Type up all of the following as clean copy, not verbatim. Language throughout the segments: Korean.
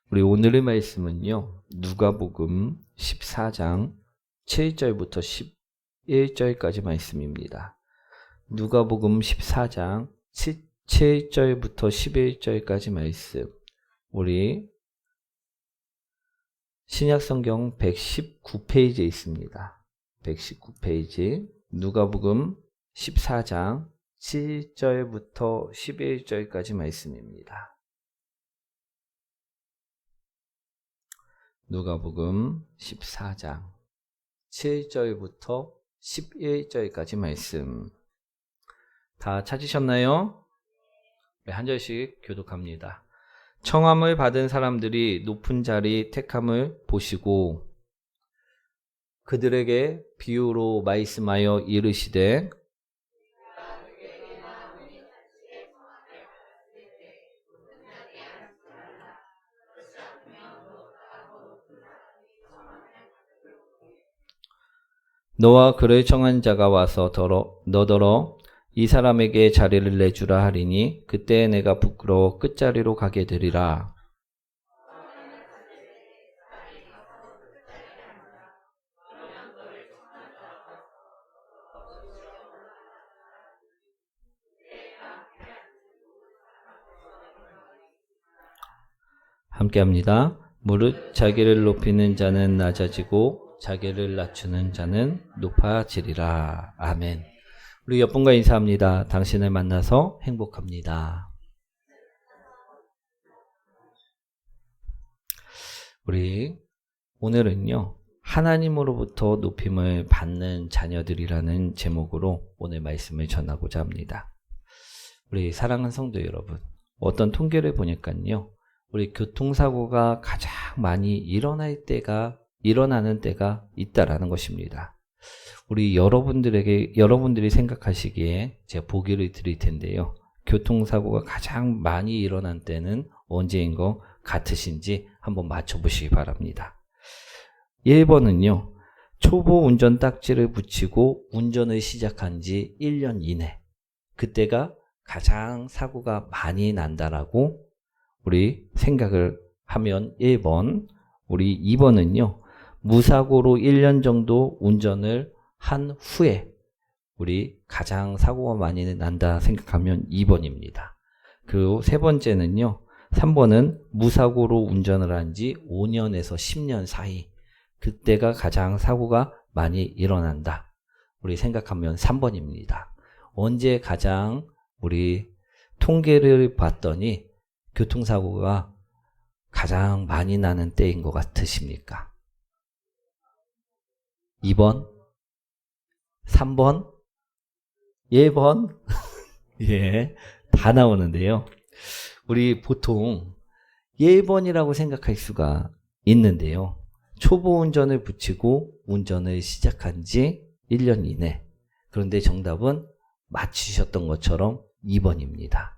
우리 오늘의 말씀은요, 누가복음 14장 7절부터 11절까지 말씀입니다. 누가복음 14장 7절부터 11절까지 말씀. 우리 신약성경 119페이지에 있습니다. 119페이지 누가복음 14장 7절부터 11절까지 말씀입니다. 누가복음 14장 7절부터 11절까지 말씀. 다 찾으셨나요? 네, 한 절씩 교독합니다. 청함을 받은 사람들이 높은 자리 택함을 보시고 그들에게 비유로 말씀하여 이르시되 너와 그를 청한 자가 와서 너더러 이 사람에게 자리를 내주라 하리니 그때 내가 부끄러워 끝자리로 가게 되리라. 함께합니다. 무릇 자기를 높이는 자는 낮아지고 자기를 낮추는 자는 높아지리라. 아멘. 우리 옆분과 인사합니다. 당신을 만나서 행복합니다. 우리 오늘은요, 하나님으로부터 높임을 받는 자녀들이라는 제목으로 오늘 말씀을 전하고자 합니다. 우리 사랑하는 성도 여러분, 어떤 통계를 보니까요, 우리 교통사고가 가장 많이 일어나는 때가 있다라는 것입니다. 우리 여러분들이 생각하시기에 제가 보기를 드릴 텐데요. 교통사고가 가장 많이 일어난 때는 언제인 것 같으신지 한번 맞춰보시기 바랍니다. 1번은요. 초보 운전 딱지를 붙이고 운전을 시작한 지 1년 이내. 그때가 가장 사고가 많이 난다라고 우리 생각을 하면 1번. 우리 2번은요. 무사고로 1년 정도 운전을 한 후에 우리 가장 사고가 많이 난다 생각하면 2번입니다. 그리고 세 번째는요. 3번은 무사고로 운전을 한 지 5년에서 10년 사이. 그때가 가장 사고가 많이 일어난다. 우리 생각하면 3번입니다. 언제 가장 우리 통계를 봤더니 교통사고가 가장 많이 나는 때인 것 같으십니까? 2번? 3번? 1번? 예, 다 나오는데요. 우리 보통 1번이라고 생각할 수가 있는데요. 초보 운전을 붙이고 운전을 시작한 지 1년 이내. 그런데 정답은 맞추셨던 것처럼 2번입니다.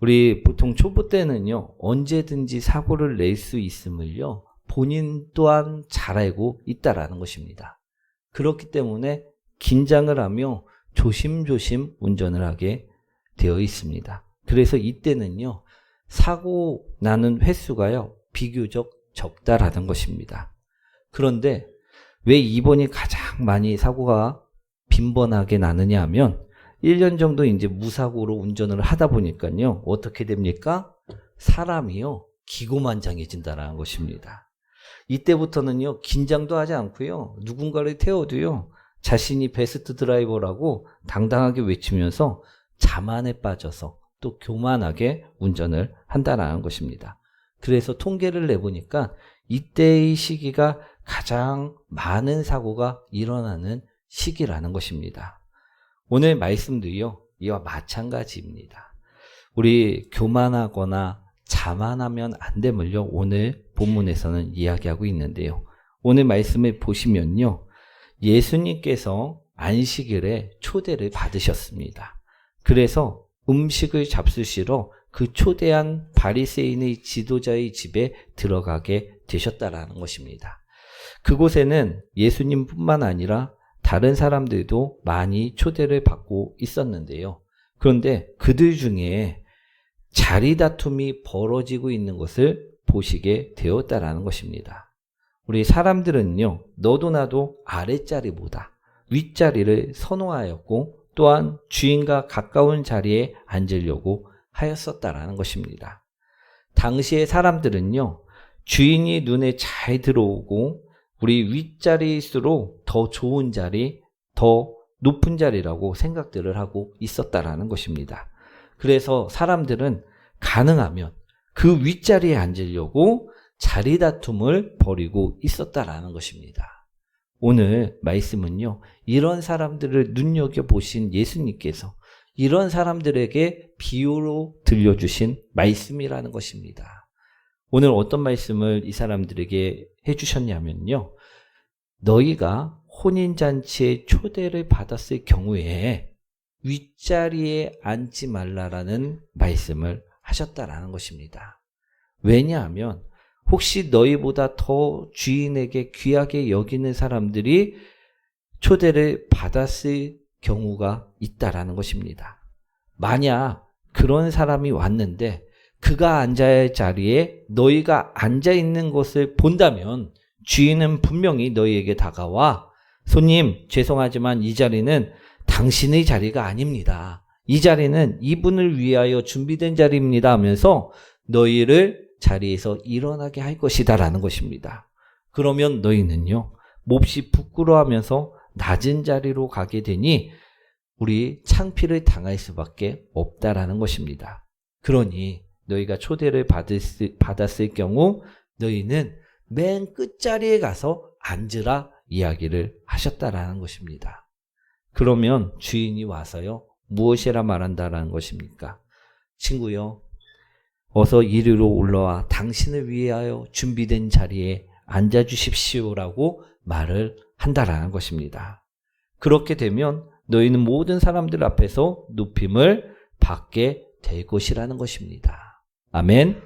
우리 보통 초보 때는요, 언제든지 사고를 낼 수 있음을요, 본인 또한 잘 알고 있다라는 것입니다. 그렇기 때문에 긴장을 하며 조심조심 운전을 하게 되어 있습니다. 그래서 이때는요, 사고 나는 횟수가요, 비교적 적다라는 것입니다. 그런데 왜 2번이 가장 많이 사고가 빈번하게 나느냐 하면 1년 정도 이제 무사고로 운전을 하다 보니까요, 어떻게 됩니까? 사람이요, 기고만장해진다는 것입니다. 이때부터는요, 긴장도 하지 않고요, 누군가를 태워도요, 자신이 베스트 드라이버라고 당당하게 외치면서 자만에 빠져서 또 교만하게 운전을 한다는 것입니다. 그래서 통계를 내보니까 이때의 시기가 가장 많은 사고가 일어나는 시기라는 것입니다. 오늘 말씀도요, 이와 마찬가지입니다. 우리 교만하거나 자만하면 안 됨을요, 오늘 본문에서는 이야기하고 있는데요. 오늘 말씀을 보시면요, 예수님께서 안식일에 초대를 받으셨습니다. 그래서 음식을 잡수시러 그 초대한 바리새인의 지도자의 집에 들어가게 되셨다라는 것입니다. 그곳에는 예수님뿐만 아니라 다른 사람들도 많이 초대를 받고 있었는데요. 그런데 그들 중에 자리 다툼이 벌어지고 있는 것을 보시게 되었다라는 것입니다. 우리 사람들은요, 너도 나도 아랫자리보다 윗자리를 선호하였고 또한 주인과 가까운 자리에 앉으려고 하였었다라는 것입니다. 당시의 사람들은요, 주인이 눈에 잘 들어오고 우리 윗자리일수록 더 좋은 자리, 더 높은 자리라고 생각들을 하고 있었다라는 것입니다. 그래서 사람들은 가능하면 그 윗자리에 앉으려고 자리 다툼을 벌이고 있었다라는 것입니다. 오늘 말씀은요, 이런 사람들을 눈여겨보신 예수님께서 이런 사람들에게 비유로 들려주신 말씀이라는 것입니다. 오늘 어떤 말씀을 이 사람들에게 해주셨냐면요, 너희가 혼인잔치에 초대를 받았을 경우에 윗자리에 앉지 말라라는 말씀을 하셨다라는 것입니다. 왜냐하면 혹시 너희보다 더 주인에게 귀하게 여기는 사람들이 초대를 받았을 경우가 있다라는 것입니다. 만약 그런 사람이 왔는데 그가 앉아야 할 자리에 너희가 앉아있는 것을 본다면 주인은 분명히 너희에게 다가와 손님, 죄송하지만 이 자리는 당신의 자리가 아닙니다. 이 자리는 이분을 위하여 준비된 자리입니다 하면서 너희를 자리에서 일어나게 할 것이다 라는 것입니다. 그러면 너희는요, 몹시 부끄러워하면서 낮은 자리로 가게 되니 우리 창피를 당할 수밖에 없다라는 것입니다. 그러니 너희가 초대를 받았을 경우 너희는 맨 끝자리에 가서 앉으라 이야기를 하셨다라는 것입니다. 그러면 주인이 와서요, 무엇이라 말한다라는 것입니까? 친구요, 어서 이리로 올라와 당신을 위하여 준비된 자리에 앉아주십시오라고 말을 한다라는 것입니다. 그렇게 되면 너희는 모든 사람들 앞에서 높임을 받게 될 것이라는 것입니다. 아멘.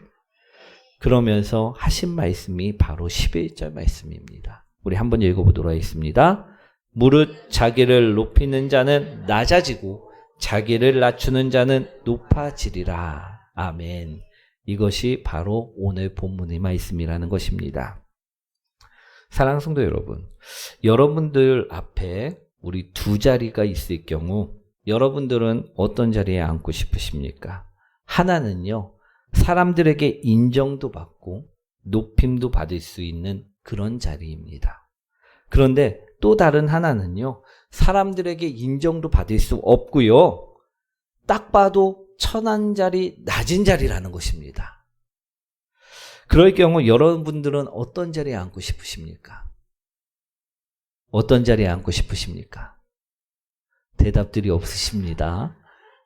그러면서 하신 말씀이 바로 11절 말씀입니다. 우리 한번 읽어보도록 하겠습니다. 무릇 자기를 높이는 자는 낮아지고 자기를 낮추는 자는 높아지리라. 아멘. 이것이 바로 오늘 본문의 말씀이라는 것입니다. 사랑하는 성도 여러분, 여러분들 앞에 우리 두 자리가 있을 경우 여러분들은 어떤 자리에 앉고 싶으십니까? 하나는요, 사람들에게 인정도 받고 높임도 받을 수 있는 그런 자리입니다. 그런데 또 다른 하나는요, 사람들에게 인정도 받을 수 없고요, 딱 봐도 천한 자리, 낮은 자리라는 것입니다. 그럴 경우 여러분들은 어떤 자리에 앉고 싶으십니까? 어떤 자리에 앉고 싶으십니까? 대답들이 없으십니다.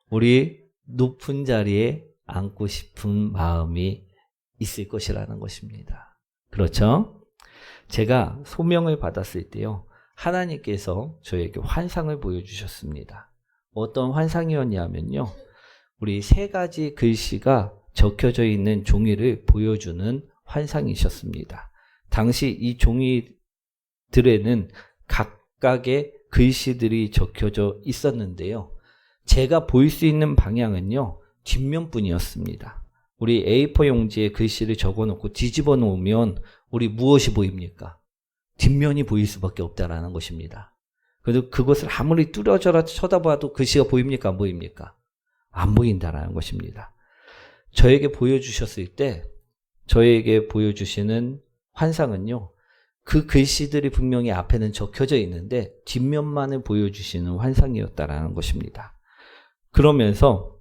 우리 높은 자리에 앉고 싶은 마음이 있을 것이라는 것입니다. 그렇죠? 제가 소명을 받았을 때요, 하나님께서 저에게 환상을 보여주셨습니다. 어떤 환상이었냐면요, 우리 세 가지 글씨가 적혀져 있는 종이를 보여주는 환상이셨습니다. 당시 이 종이들에는 각각의 글씨들이 적혀져 있었는데요, 제가 볼 수 있는 방향은요, 뒷면뿐이었습니다. 우리 A4 용지에 글씨를 적어놓고 뒤집어 놓으면 우리 무엇이 보입니까? 뒷면이 보일 수밖에 없다라는 것입니다. 그래도 그것을 아무리 뚫어져라 쳐다봐도 글씨가 보입니까? 안 보입니까? 안 보인다라는 것입니다. 저에게 보여주셨을 때, 저에게 보여주시는 환상은요, 그 글씨들이 분명히 앞에는 적혀져 있는데 뒷면만을 보여주시는 환상이었다라는 것입니다. 그러면서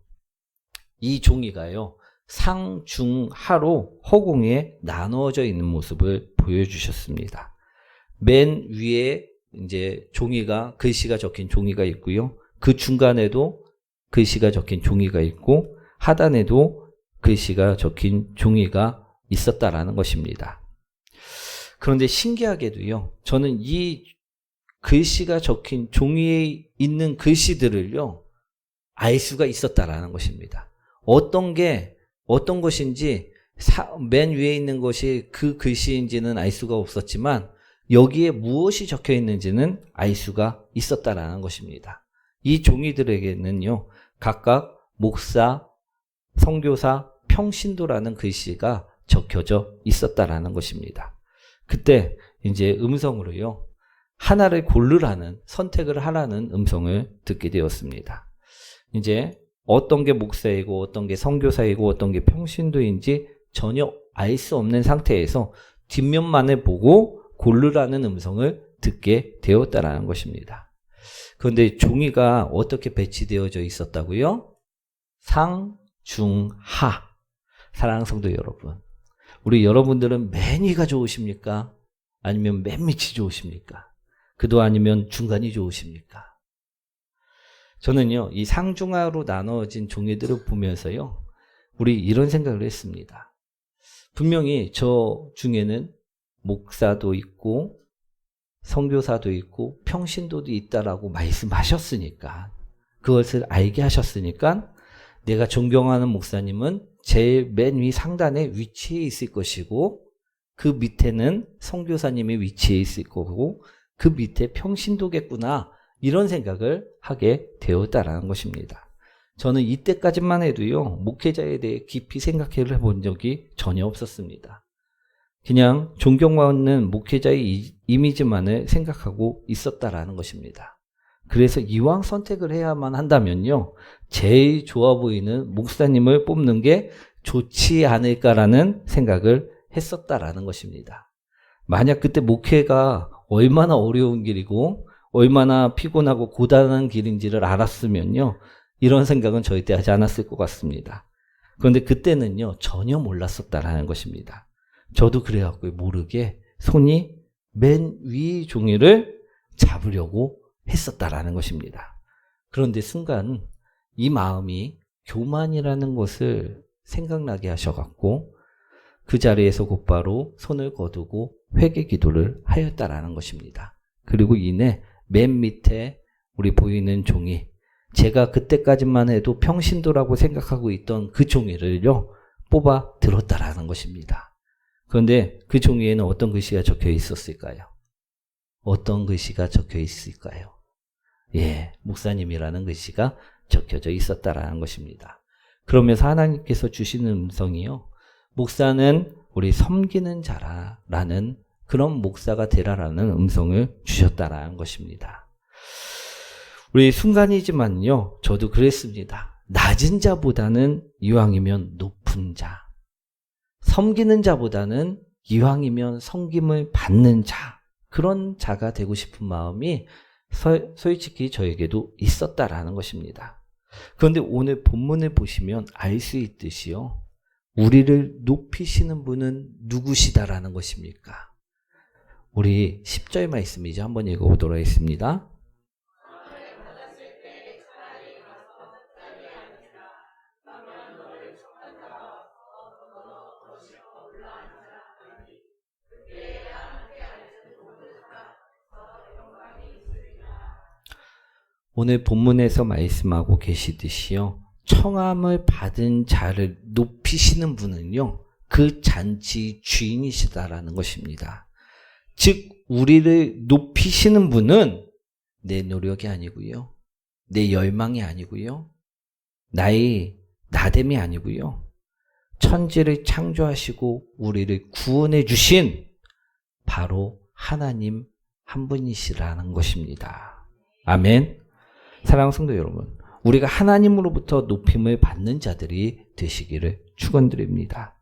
이 종이가요, 상, 중, 하로 허공에 나누어져 있는 모습을 보여주셨습니다. 맨 위에 이제 종이가, 글씨가 적힌 종이가 있고요, 그 중간에도 글씨가 적힌 종이가 있고 하단에도 글씨가 적힌 종이가 있었다라는 것입니다. 그런데 신기하게도요, 저는 이 글씨가 적힌 종이에 있는 글씨들을요, 알 수가 있었다라는 것입니다. 어떤 것인지 맨 위에 있는 것이 그 글씨인지는 알 수가 없었지만 여기에 무엇이 적혀 있는지는 알 수가 있었다라는 것입니다. 이 종이들에게는요, 각각 목사, 선교사, 평신도라는 글씨가 적혀 적혀져 있었다라는 것입니다. 그때 이제 음성으로요. 하나를 고르라는, 선택을 하라는 음성을 듣게 되었습니다. 이제 어떤 게 목사이고 어떤 게 선교사이고 어떤 게 평신도인지 전혀 알 수 없는 상태에서 뒷면만을 보고 고르라는 음성을 듣게 되었다라는 것입니다. 그런데 종이가 어떻게 배치되어져 있었다고요? 상, 중, 하. 사랑하는 성도 여러분, 우리 여러분들은 맨 위가 좋으십니까? 아니면 맨 밑이 좋으십니까? 그도 아니면 중간이 좋으십니까? 저는요, 이 상중하로 나눠진 종이들을 보면서요, 우리 이런 생각을 했습니다. 분명히 저 중에는 목사도 있고 선교사도 있고 평신도도 있다라고 말씀하셨으니까, 그것을 알게 하셨으니까 내가 존경하는 목사님은 제일 맨 위 상단에 위치해 있을 것이고 그 밑에는 선교사님이 위치해 있을 거고 그 밑에 평신도겠구나, 이런 생각을 하게 되었다라는 것입니다. 저는 이때까지만 해도요, 목회자에 대해 깊이 생각해 본 적이 전혀 없었습니다. 그냥 존경받는 목회자의 이미지만을 생각하고 있었다라는 것입니다. 그래서 이왕 선택을 해야만 한다면요, 제일 좋아 보이는 목사님을 뽑는 게 좋지 않을까라는 생각을 했었다라는 것입니다. 만약 그때 목회가 얼마나 어려운 길이고 얼마나 피곤하고 고단한 길인지를 알았으면요, 이런 생각은 절대 하지 않았을 것 같습니다. 그런데 그때는요, 전혀 몰랐었다라는 것입니다. 저도 그래갖고 모르게 손이 맨 위 종이를 잡으려고 했었다라는 것입니다. 그런데 순간 이 마음이 교만이라는 것을 생각나게 하셔갖고 그 자리에서 곧바로 손을 거두고 회개 기도를 하였다라는 것입니다. 그리고 이내 맨 밑에 우리 보이는 종이, 제가 그때까지만 해도 평신도라고 생각하고 있던 그 종이를요, 뽑아 들었다라는 것입니다. 그런데 그 종이에는 어떤 글씨가 적혀 있었을까요? 어떤 글씨가 적혀 있을까요? 예, 목사님이라는 글씨가 적혀져 있었다라는 것입니다. 그러면서 하나님께서 주시는 음성이요, 목사는 우리 섬기는 자라라는, 그런 목사가 되라라는 음성을 주셨다라는 것입니다. 우리 순간이지만요, 저도 그랬습니다. 낮은 자보다는 이왕이면 높은 자, 섬기는 자보다는 이왕이면 섬김을 받는 자, 그런 자가 되고 싶은 마음이 솔직히 저에게도 있었다라는 것입니다. 그런데 오늘 본문을 보시면 알 수 있듯이요, 우리를 높이시는 분은 누구시다라는 것입니까? 우리 10절 말씀이죠. 한번 읽어보도록 하겠습니다. 오늘 본문에서 말씀하고 계시듯이요, 청함을 받은 자를 높이시는 분은요, 그 잔치 주인이시다라는 것입니다. 즉 우리를 높이시는 분은 내 노력이 아니고요, 내 열망이 아니고요, 나의 나됨이 아니고요, 천지를 창조하시고 우리를 구원해 주신 바로 하나님 한 분이시라는 것입니다. 아멘. 사랑하는 성도 여러분, 우리가 하나님으로부터 높임을 받는 자들이 되시기를 축원드립니다.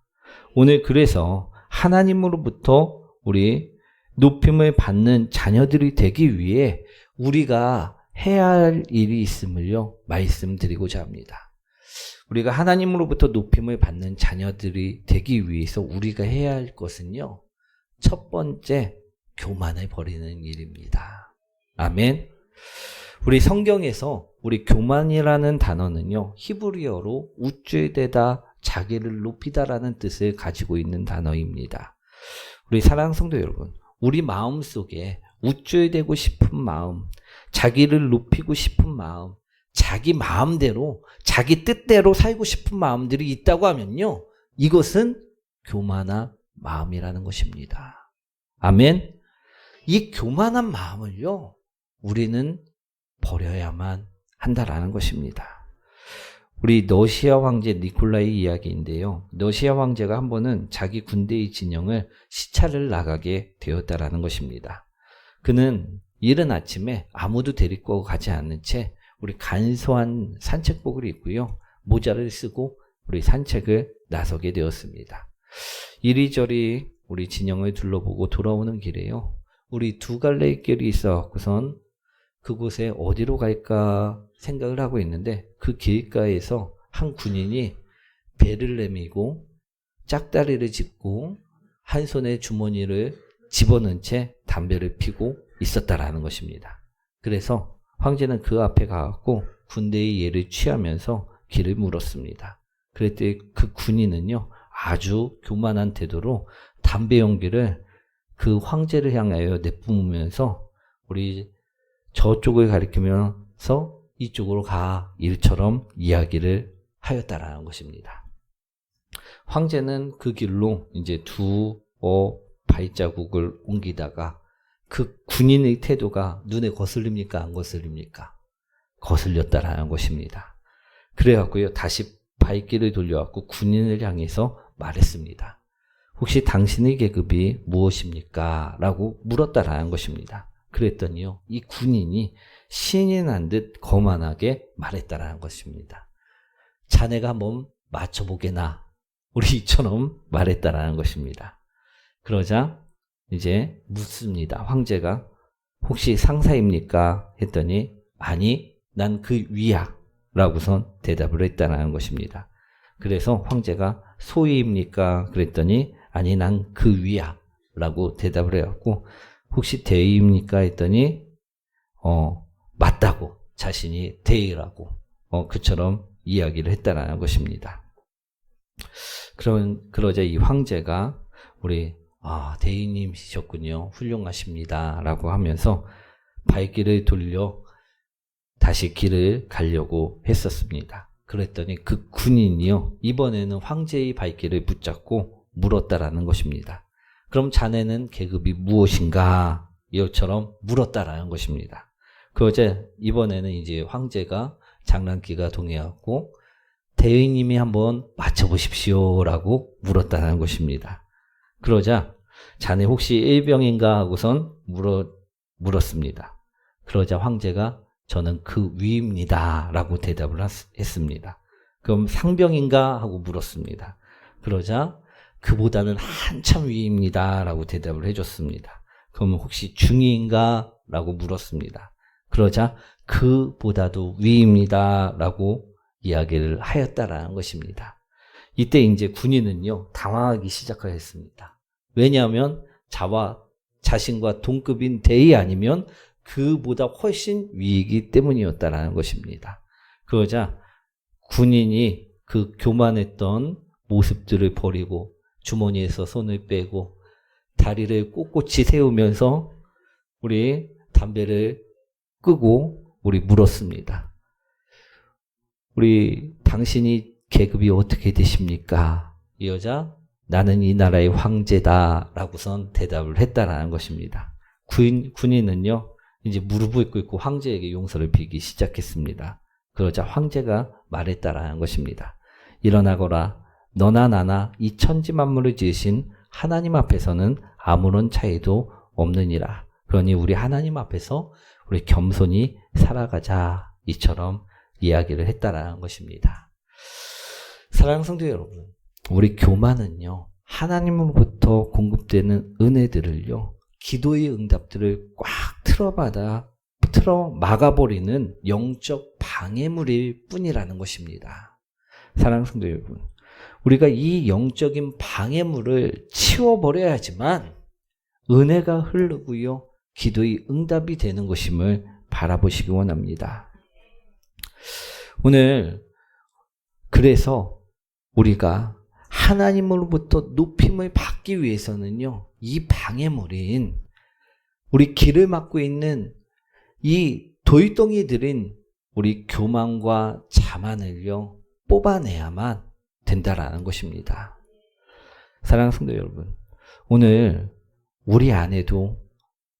오늘 그래서 하나님으로부터 우리 높임을 받는 자녀들이 되기 위해 우리가 해야 할 일이 있음을요, 말씀드리고자 합니다. 우리가 하나님으로부터 높임을 받는 자녀들이 되기 위해서 우리가 해야 할 것은요, 첫 번째, 교만을 버리는 일입니다. 아멘. 우리 성경에서 우리 교만이라는 단어는요, 히브리어로 우쭐대다, 자기를 높이다라는 뜻을 가지고 있는 단어입니다. 우리 사랑하는 성도 여러분, 우리 마음속에 우쭐대고 싶은 마음, 자기를 높이고 싶은 마음, 자기 마음대로, 자기 뜻대로 살고 싶은 마음들이 있다고 하면요, 이것은 교만한 마음이라는 것입니다. 아멘. 이 교만한 마음을요, 우리는 버려야만 한다라는 것입니다. 우리 러시아 황제 니콜라이 이야기인데요. 러시아 황제가 한 번은 자기 군대의 진영을 시찰을 나가게 되었다라는 것입니다. 그는 이른 아침에 아무도 데리고 가지 않는 채 우리 간소한 산책복을 입고요. 모자를 쓰고 우리 산책을 나서게 되었습니다. 이리저리 우리 진영을 둘러보고 돌아오는 길에요. 우리 두 갈래의 길이 있어갖고선 그곳에 어디로 갈까 생각을 하고 있는데 그 길가에서 한 군인이 배를 내밀고 짝다리를 짚고 한 손에 주머니를 집어넣은 채 담배를 피고 있었다라는 것입니다. 그래서 황제는 그 앞에 가갖고 군대의 예를 취하면서 길을 물었습니다. 그랬더니 그 군인은요 아주 교만한 태도로 담배 연기를 그 황제를 향하여 내뿜으면서 우리 저쪽을 가리키면서 이쪽으로 가 일처럼 이야기를 하였다라는 것입니다. 황제는 그 길로 이제 두어 발자국을 옮기다가 그 군인의 태도가 눈에 거슬립니까? 안 거슬립니까? 거슬렸다라는 것입니다. 그래갖고요 다시 발길을 돌려갖고 군인을 향해서 말했습니다. 혹시 당신의 계급이 무엇입니까? 라고 물었다라는 것입니다. 그랬더니요 이 군인이 신이 난 듯 거만하게 말했다라는 것입니다. 자네가 한번 맞춰보게나 우리 이처럼 말했다라는 것입니다. 그러자 이제 묻습니다. 황제가 혹시 상사입니까? 했더니 아니 난 그 위야 라고선 대답을 했다는 것입니다. 그래서 황제가 소위입니까? 그랬더니 아니 난 그 위야 라고 대답을 해갖고 혹시 대위입니까? 했더니 맞다고 자신이 대위라고 그처럼 이야기를 했다는 것입니다. 그러자 이 황제가 우리 대위님이셨군요. 훌륭하십니다. 라고 하면서 발길을 돌려 다시 길을 가려고 했었습니다. 그랬더니 그 군인이요. 이번에는 황제의 발길을 붙잡고 물었다라는 것입니다. 그럼 자네는 계급이 무엇인가? 이처럼 물었다라는 것입니다. 그러자 이번에는 이제 황제가 장난기가 동해갖고 대위님이 한번 맞춰보십시오 라고 물었다는 것입니다. 그러자 자네 혹시 일병인가 하고선 물었습니다. 그러자 황제가 저는 그 위입니다 라고 대답을 했습니다. 그럼 상병인가 하고 물었습니다. 그러자 그보다는 한참 위입니다 라고 대답을 해줬습니다. 그러면 혹시 중위인가 라고 물었습니다. 그러자 그보다도 위입니다 라고 이야기를 하였다라는 것입니다. 이때 이제 군인은요 당황하기 시작하였습니다. 왜냐하면 자신과 동급인 대위 아니면 그보다 훨씬 위이기 때문이었다라는 것입니다. 그러자 군인이 그 교만했던 모습들을 버리고 주머니에서 손을 빼고 다리를 꼿꼿이 세우면서 우리 담배를 끄고 우리 물었습니다. 우리 당신이 계급이 어떻게 되십니까? 이 여자 나는 이 나라의 황제다 라고선 대답을 했다라는 것입니다. 군인은요 이제 무릎을 꿇고 황제에게 용서를 빌기 시작했습니다. 그러자 황제가 말했다라는 것입니다. 일어나거라. 너나 나나 이 천지 만물을 지으신 하나님 앞에서는 아무런 차이도 없느니라. 그러니 우리 하나님 앞에서 우리 겸손히 살아가자. 이처럼 이야기를 했다라는 것입니다. 사랑하는 성도 여러분, 우리 교만은요 하나님으로부터 공급되는 은혜들을요 기도의 응답들을 꽉 틀어 막아버리는 영적 방해물일 뿐이라는 것입니다. 사랑하는 성도 여러분, 우리가 이 영적인 방해물을 치워버려야지만 은혜가 흐르고요 기도의 응답이 되는 것임을 바라보시기 원합니다. 오늘 그래서 우리가 하나님으로부터 높임을 받기 위해서는요 이 방해물인 우리 길을 막고 있는 이 돌덩이들인 우리 교만과 자만을요 뽑아내야만 된다라는 것입니다. 사랑하는 성도 여러분, 오늘 우리 안에도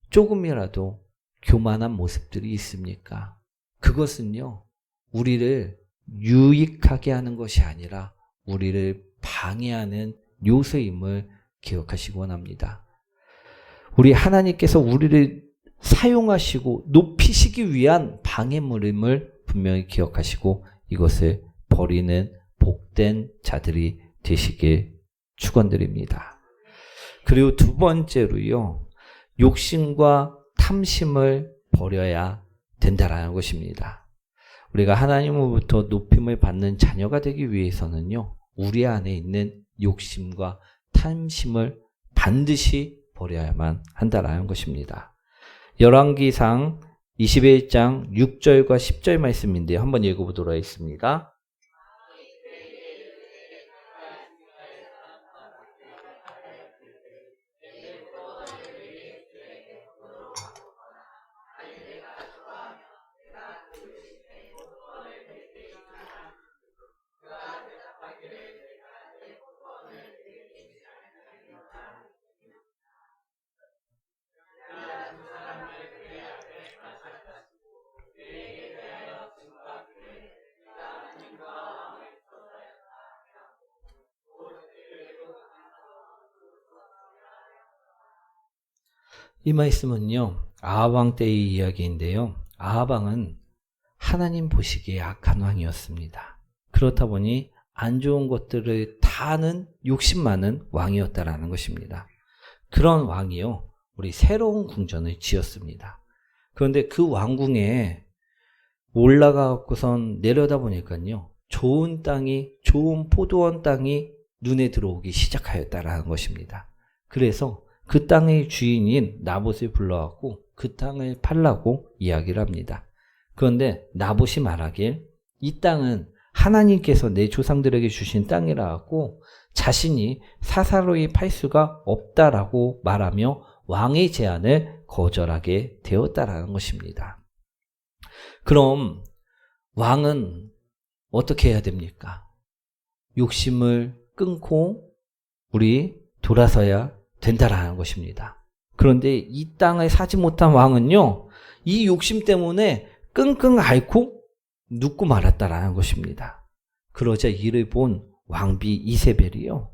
조금이라도 교만한 모습들이 있습니까? 그것은요 우리를 유익하게 하는 것이 아니라 우리를 방해하는 요소임을 기억하시기 원합니다. 우리 하나님께서 우리를 사용하시고 높이시기 위한 방해물임을 분명히 기억하시고 이것을 버리는 복된 자들이 되시길 축원드립니다. 그리고 두 번째로요, 욕심과 탐심을 버려야 된다라는 것입니다. 우리가 하나님으로부터 높임을 받는 자녀가 되기 위해서는요, 우리 안에 있는 욕심과 탐심을 반드시 버려야만 한다라는 것입니다. 열왕기상 21장 6절과 10절 말씀인데요. 한번 읽어보도록 하겠습니다. 이 말씀은요, 아하방 때의 이야기인데요. 아하방은 하나님 보시기에 악한 왕이었습니다. 그렇다 보니 안 좋은 것들을 다 아는 욕심 많은 왕이었다라는 것입니다. 그런 왕이요, 우리 새로운 궁전을 지었습니다. 그런데 그 왕궁에 올라가고선 내려다 보니까요, 좋은 땅이, 좋은 포도원 땅이 눈에 들어오기 시작하였다라는 것입니다. 그래서 그 땅의 주인인 나봇을 불러갖고 그 땅을 팔라고 이야기를 합니다. 그런데 나봇이 말하길 이 땅은 하나님께서 내 조상들에게 주신 땅이라 하고 자신이 사사로이 팔 수가 없다라고 말하며 왕의 제안을 거절하게 되었다라는 것입니다. 그럼 왕은 어떻게 해야 됩니까? 욕심을 끊고 우리 돌아서야 된다라는 것입니다. 그런데 이 땅을 사지 못한 왕은요, 이 욕심 때문에 끙끙 앓고 눕고 말았다라는 것입니다. 그러자 이를 본 왕비 이세벨이요,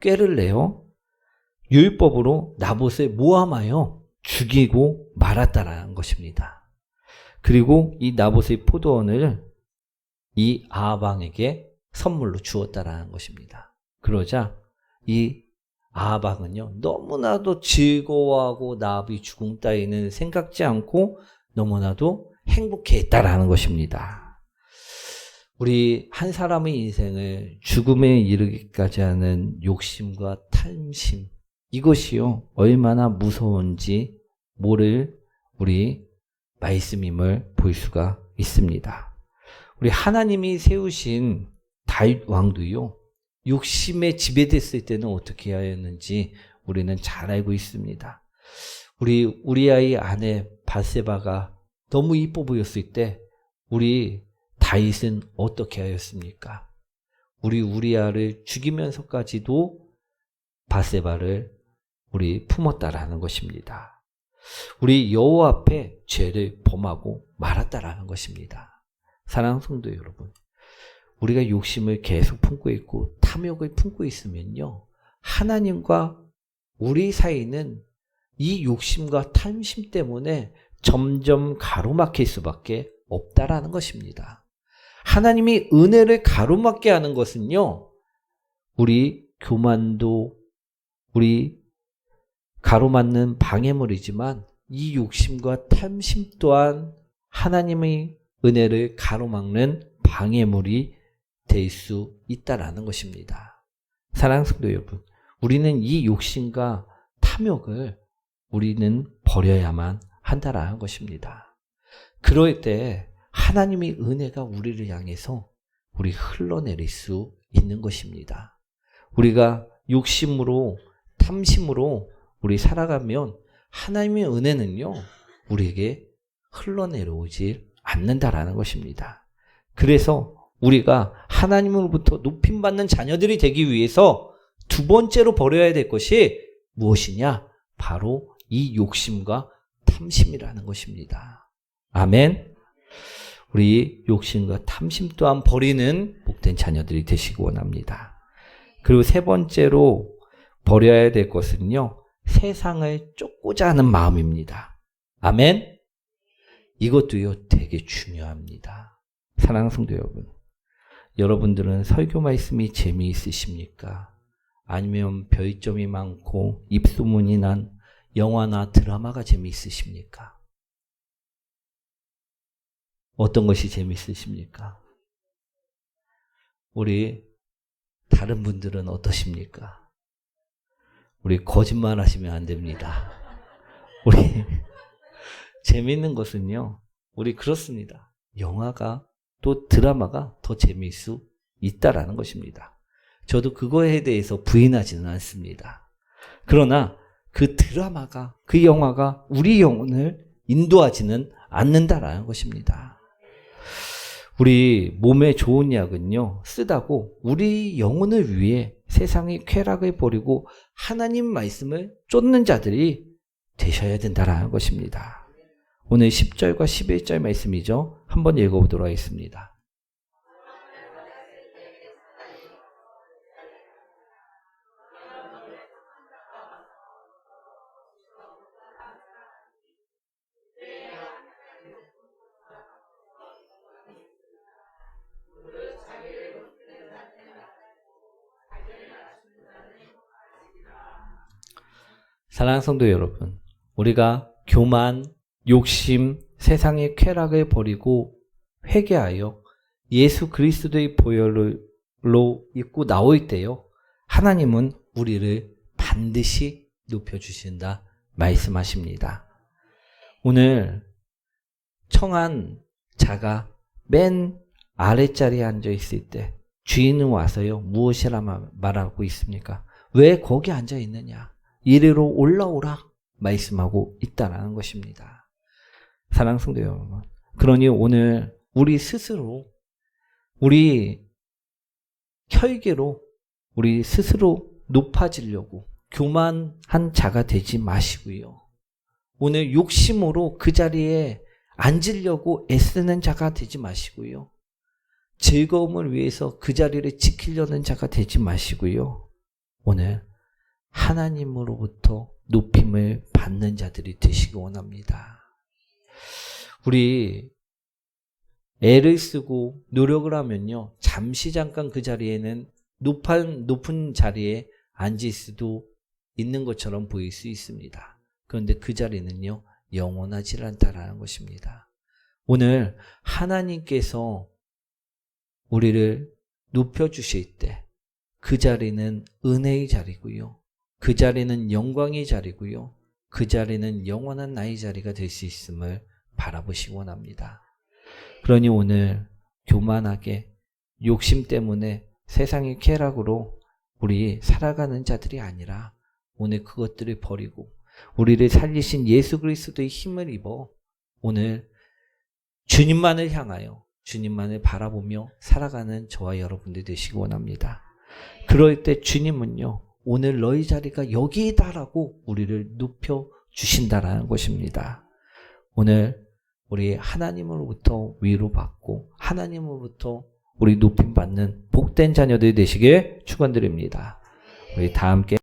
꾀를 내어 율법으로 나봇을 모함하여 죽이고 말았다라는 것입니다. 그리고 이 나봇의 포도원을 이 아하방에게 선물로 주었다라는 것입니다. 그러자 이 아하방은요, 너무나도 즐거워하고 나봇이 죽음 따위는 생각지 않고 너무나도 행복해했다라는 것입니다. 우리 한 사람의 인생을 죽음에 이르기까지 하는 욕심과 탐심, 이것이요 얼마나 무서운지 모를 우리 말씀임을 볼 수가 있습니다. 우리 하나님이 세우신 다윗 왕도요, 욕심에 지배됐을 때는 어떻게 하였는지 우리는 잘 알고 있습니다. 우리 우리아의 아내 밧세바가 너무 이뻐 보였을 때 우리 다윗은 어떻게 하였습니까? 우리 우리아를 죽이면서까지도 밧세바를 우리 품었다라는 것입니다. 우리 여호와 앞에 죄를 범하고 말았다라는 것입니다. 사랑하는 성도 여러분, 우리가 욕심을 계속 품고 있고 탐욕을 품고 있으면요, 하나님과 우리 사이는 이 욕심과 탐심 때문에 점점 가로막힐 수밖에 없다라는 것입니다. 하나님이 은혜를 가로막게 하는 것은요, 우리 교만도 우리 가로막는 방해물이지만 이 욕심과 탐심 또한 하나님의 은혜를 가로막는 방해물이 될 수 있다라는 것입니다. 사랑하는 성도 여러분, 우리는 이 욕심과 탐욕을 우리는 버려야만 한다라는 것입니다. 그럴 때 하나님의 은혜가 우리를 향해서 우리 흘러내릴 수 있는 것입니다. 우리가 욕심으로 탐심으로 우리 살아가면 하나님의 은혜는요, 우리에게 흘러내려오지 않는다라는 것입니다. 그래서 우리가 하나님으로부터 높임받는 자녀들이 되기 위해서 두 번째로 버려야 될 것이 무엇이냐? 바로 이 욕심과 탐심이라는 것입니다. 아멘. 우리 욕심과 탐심 또한 버리는 복된 자녀들이 되시기 원합니다. 그리고 세 번째로 버려야 될 것은요, 세상을 쫓고자 하는 마음입니다. 아멘? 이것도요, 되게 중요합니다. 사랑하는 성도 여러분, 여러분들은 설교 말씀이 재미있으십니까? 아니면 별점이 많고 입소문이 난 영화나 드라마가 재미있으십니까? 어떤 것이 재미있으십니까? 우리 다른 분들은 어떠십니까? 우리 거짓말 하시면 안 됩니다. 우리 재미있는 것은요, 우리 그렇습니다. 영화가 또 드라마가 더 재미있을 수 있다라는 것입니다. 저도 그거에 대해서 부인하지는 않습니다. 그러나 그 드라마가, 그 영화가 우리 영혼을 인도하지는 않는다라는 것입니다. 우리 몸에 좋은 약은요, 쓰다고 우리 영혼을 위해 세상의 쾌락을 버리고 하나님 말씀을 쫓는 자들이 되셔야 된다라는 것입니다. 오늘 10절과 11절 말씀이죠. 한번 읽어보도록 하겠습니다. 사랑하는 성도 여러분, 우리가 교만, 욕심, 세상의 쾌락을 버리고 회개하여 예수 그리스도의 보혈로 입고 나올 때요, 하나님은 우리를 반드시 높여주신다 말씀하십니다. 오늘 청한 자가 맨 아랫자리에 앉아있을 때 주인은 와서요, 무엇이라 말하고 있습니까? 왜 거기 앉아있느냐? 이리로 올라오라 말씀하고 있다라는 것입니다. 사랑하는 성도 여러분, 그러니 오늘 우리 스스로, 우리 혈기로 우리 스스로 높아지려고 교만한 자가 되지 마시고요, 오늘 욕심으로 그 자리에 앉으려고 애쓰는 자가 되지 마시고요, 즐거움을 위해서 그 자리를 지키려는 자가 되지 마시고요, 오늘 하나님으로부터 높임을 받는 자들이 되시기 원합니다. 우리 애를 쓰고 노력을 하면요, 잠시 잠깐 그 자리에는 높은 자리에 앉을 수도 있는 것처럼 보일 수 있습니다. 그런데 그 자리는요, 영원하지 않다라는 것입니다. 오늘 하나님께서 우리를 높여주실 때 그 자리는 은혜의 자리고요, 그 자리는 영광의 자리고요, 그 자리는 영원한 나의 자리가 될 수 있음을 바라보시기 원합니다. 그러니 오늘 교만하게 욕심 때문에 세상의 쾌락으로 우리 살아가는 자들이 아니라 오늘 그것들을 버리고 우리를 살리신 예수 그리스도의 힘을 입어 오늘 주님만을 향하여 주님만을 바라보며 살아가는 저와 여러분들 되시기 원합니다. 그럴 때 주님은요, 오늘 너희 자리가 여기다라고 우리를 높여주신다라는 것입니다. 오늘 우리 하나님으로부터 위로받고 하나님으로부터 우리 높임받는 복된 자녀들 되시길 축원드립니다. 우리 다 함께